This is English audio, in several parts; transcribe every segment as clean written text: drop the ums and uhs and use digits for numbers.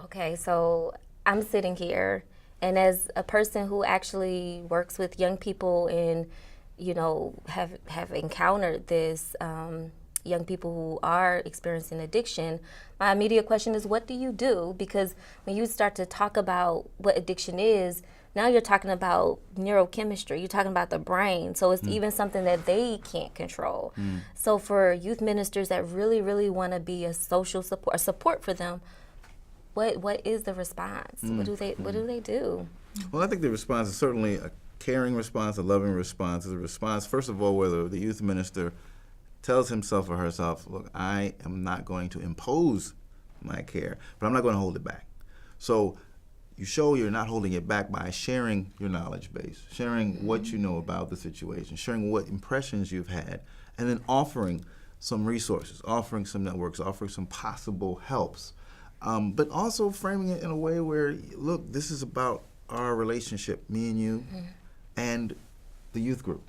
Okay, so I'm sitting here, and as a person who actually works with young people and, have encountered this, young people who are experiencing addiction, my immediate question is, what do you do? Because when you start to talk about what addiction is, now you're talking about neurochemistry, you're talking about the brain. So it's even something that they can't control. So for youth ministers that really, really want to be a social support, a support for them, what is the response? What do they do? Well, I think the response is certainly a caring response, a loving response. Is a response, first of all, whether the youth minister tells himself or herself, look, I am not going to impose my care, but I'm not going to hold it back. So you show you're not holding it back by sharing your knowledge base, sharing what you know about the situation, sharing what impressions you've had, and then offering some resources, offering some networks, offering some possible helps. But also framing it in a way where, look, this is about our relationship, me and you, and the youth group.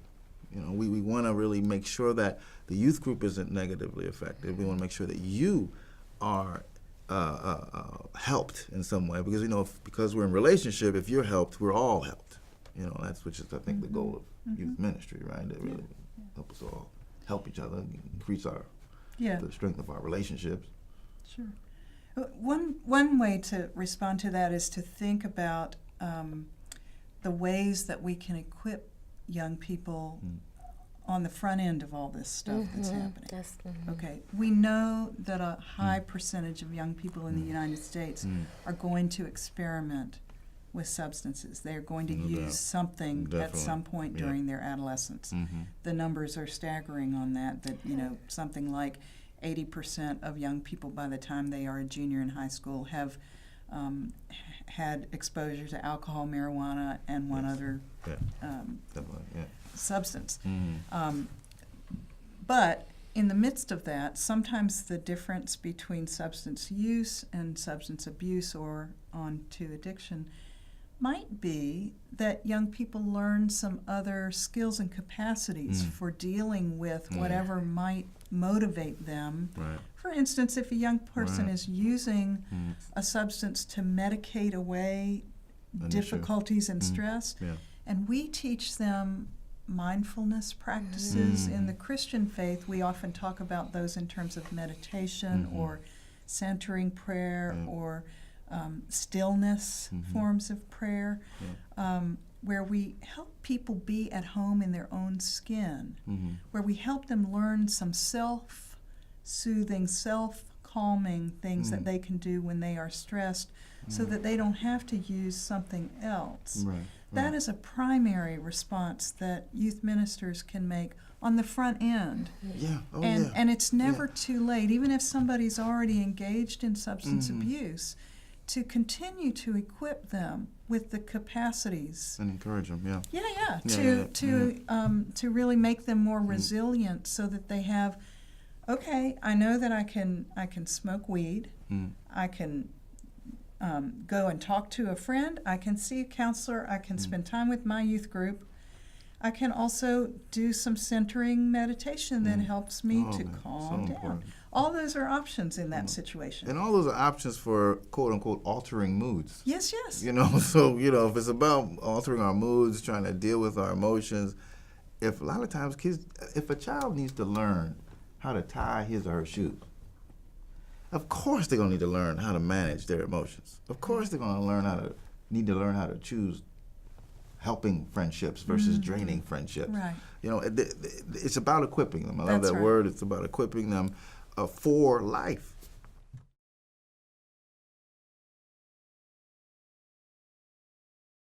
We want to really make sure that the youth group isn't negatively affected. We want to make sure that you are helped in some way, because because we're in relationship, if you're helped, we're all helped. That's which is, I think, the goal of youth ministry, right? To really help us all help each other, increase the strength of our relationships. Sure. One way to respond to that is to think about the ways that we can equip young people on the front end of all this stuff that's happening. Okay, we know that a high percentage of young people in the United States are going to experiment with substances. They're going to use something at some point during their adolescence. The numbers are staggering on that, something like 80% of young people by the time they are a junior in high school have had exposure to alcohol, marijuana, and one other substance. But in the midst of that, sometimes the difference between substance use and substance abuse or on to addiction might be that young people learn some other skills and capacities for dealing with whatever might motivate them. Right. For instance, if a young person is using a substance to medicate away difficulties and stress, and we teach them mindfulness practices in the Christian faith, we often talk about those in terms of meditation or centering prayer or stillness forms of prayer, where we help people be at home in their own skin, where we help them learn some self-soothing, self-calming things that they can do when they are stressed so that they don't have to use something else. That is a primary response that youth ministers can make on the front end. And it's never too late, even if somebody's already engaged in substance abuse, to continue to equip them with the capacities and encourage them, to really make them more resilient, so that they have, okay, I know that I can smoke weed, I can go and talk to a friend, I can see a counselor, I can spend time with my youth group, I can also do some centering meditation that helps me to calm down. Important. All those are options in that situation. And all those are options for quote-unquote altering moods. Yes. So, if it's about altering our moods, trying to deal with our emotions, if a lot of times if a child needs to learn how to tie his or her shoes, of course they're going to need to learn how to manage their emotions. Of course they're going to need to learn how to choose helping friendships versus draining friendships. Right. It's about equipping them. I love That's that right. word. It's about equipping them for life.